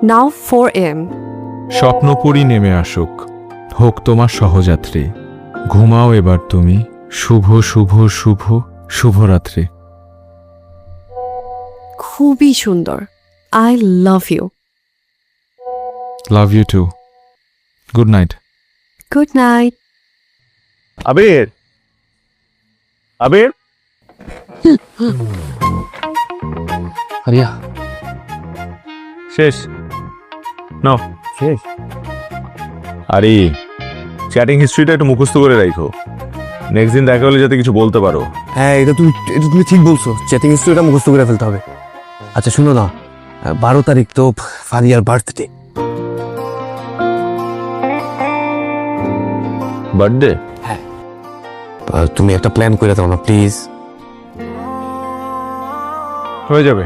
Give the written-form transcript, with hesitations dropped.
Now 4 a.m. স্বপ্নপুরী নেমে আসুক, হোক তোমার সহযাত্রী। ঘুমাও এবার তুমি, শুভ শুভ শুভ শুভরাত্রি। খুবই সুন্দর। I love you. Love you too. Good night. Good night. Abir, Abir, Ariya শেষ নাও। শেষ? আরে চ্যাটিং হিস্ট্রিটা একটু মুখস্থ করে রাখো, নেক্সট দিন দেখা হলে যাতে কিছু বলতে পারো। হ্যাঁ, এটা তুমি ঠিক বলছো, চ্যাটিং হিস্ট্রিটা মুখস্থ করে ফেলতে হবে। আচ্ছা শুনো না, 12 তারিখ তো ফারিয়ার বার্থডে। বার্থডে? হ্যাঁ, তুমি একটা প্ল্যান করে দাও না প্লিজ। হয়ে যাবে।